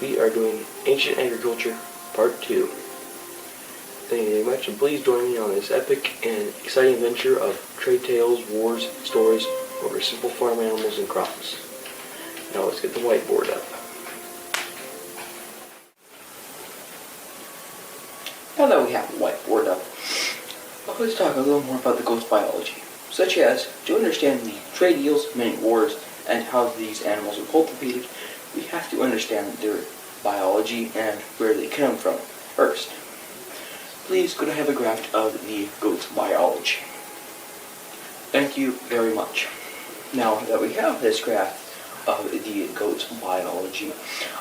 we are doing Ancient Agriculture Part 2. Thank you very much, and please join me on this epic and exciting adventure of trade tales, wars, stories over simple farm animals and crops. Now let's get the whiteboard up. Now that we have the whiteboard up, let's talk a little more about the goat's biology, such as to understand the trade deals, many wars, and how these animals are cultivated. We have to understand their biology and where they come from first. Please could I have a graph of the goat's biology? Thank you very much. Now that we have this graph of the goat's biology,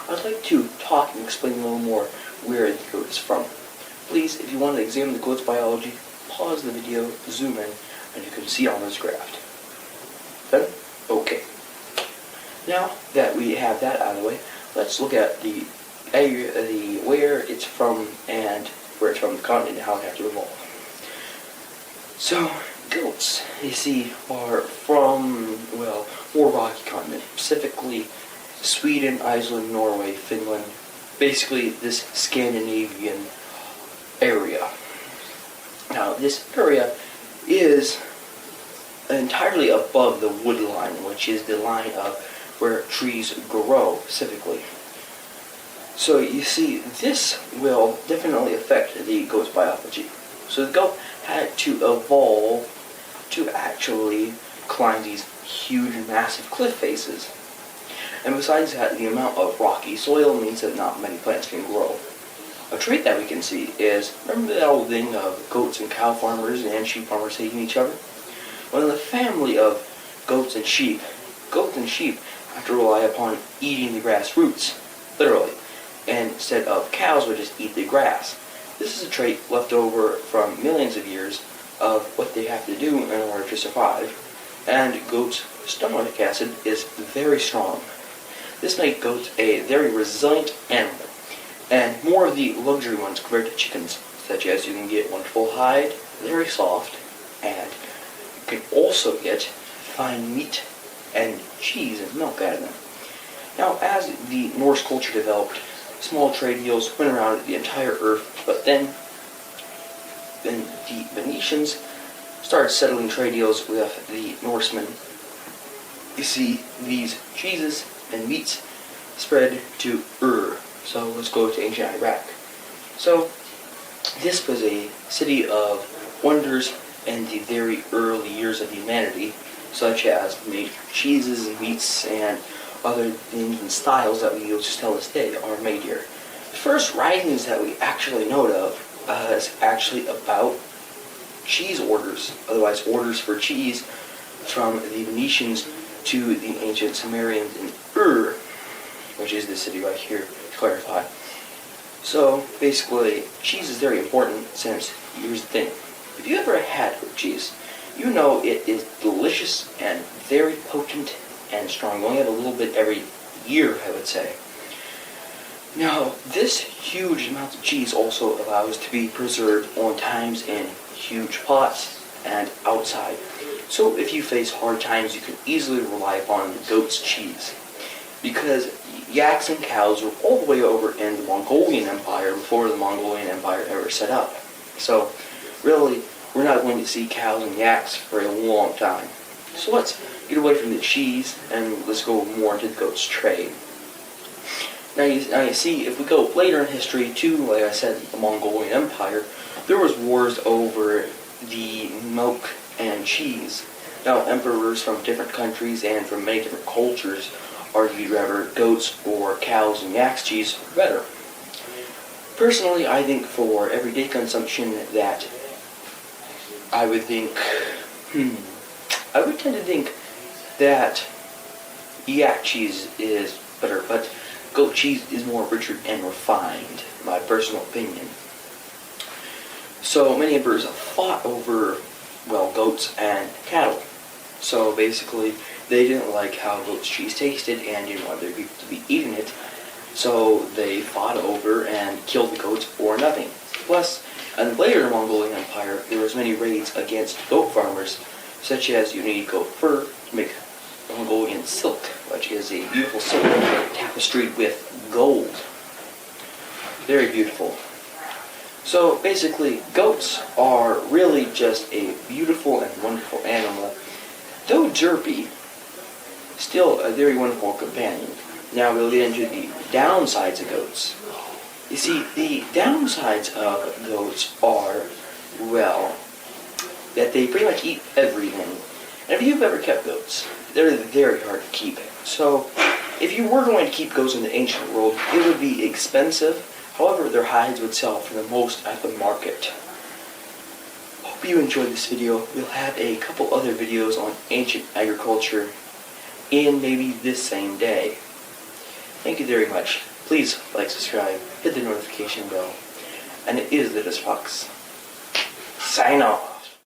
I'd like to talk and explain a little more where the goat is from. Please, if you want to examine the goat's biology, pause the video, zoom in, and you can see on this graph. Done? Okay. Now that we have that out of the way, let's look at the where it's from and where it's from, the continent, and how it has to evolve. So, goats, you see, are from, well, more rocky continent, specifically Sweden, Iceland, Norway, Finland, basically this Scandinavian area. Now, this area is entirely above the wood line, which is the line of where trees grow, specifically. So you see, this will definitely affect the goat's biology. So the goat had to evolve to actually climb these huge, massive cliff faces. And besides that, the amount of rocky soil means that not many plants can grow. A trait that we can see is, remember that old thing of goats and cow farmers and sheep farmers hating each other? Well, in the family of goats and sheep have to rely upon eating the grass roots, literally, and instead of cows would just eat the grass. This is a trait left over from millions of years of what they have to do in order to survive, and goats' stomach acid is very strong. This makes goats a very resilient animal, and more of the luxury ones compared to chickens, such as you can get wonderful hide, very soft, and you can also get fine meat and cheese and milk out of them. Now, as the Norse culture developed, small trade deals went around the entire earth, but then the Venetians started settling trade deals with the Norsemen. You see, these cheeses and meats spread to Ur. So let's go to ancient Iraq. So this was a city of wonders in the very early years of humanity, such as made cheeses and meats and other things and styles that we use till this day are made here. The first writings that we actually know of is actually about cheese orders, otherwise orders for cheese, from the Venetians to the ancient Sumerians in Ur, which is this city right here, to clarify. So basically, cheese is very important since, here's the thing, if you ever had goat cheese, you know it is delicious and very potent and strong. You only have a little bit every year, I would say. Now, this huge amount of cheese also allows to be preserved on times in huge pots and outside. So if you face hard times, you can easily rely upon the goat's cheese. Because yaks and cows were all the way over in the Mongolian Empire before the Mongolian Empire ever set up. So, really, we're not going to see cows and yaks for a long time. So let's get away from the cheese and let's go more into the goat's trade. Now you see, if we go later in history to, like I said, the Mongolian Empire, there was wars over the milk and cheese. Now, emperors from different countries and from many different cultures argued whether goats or cows and yaks cheese were better. Personally, I think for everyday consumption that I would tend to think that yak cheese is better, but goat cheese is more richer and refined, my personal opinion. So many emperors fought over, well, goats and cattle. So basically, they didn't like how goat's cheese tasted and didn't want their people to be eating it. So they fought over and killed the goats for nothing. Plus, and later in the Mongolian Empire, there was many raids against goat farmers, such as you need goat fur to make Mongolian silk. which is a beautiful silver tapestried with gold. Very beautiful. So basically, goats are really just a beautiful and wonderful animal. Though derpy, still a very wonderful companion. Now we'll get into the downsides of goats. You see, the downsides of goats are, well, that they pretty much eat everything. And if you've ever kept goats, they're very hard to keep. So, if you were going to keep goats in the ancient world, it would be expensive. However, their hides would sell for the most at the market. Hope you enjoyed this video. We'll have a couple other videos on ancient agriculture in maybe this same day. Thank you very much. Please like, subscribe, hit the notification bell. And it is Littus Fox. Sign off.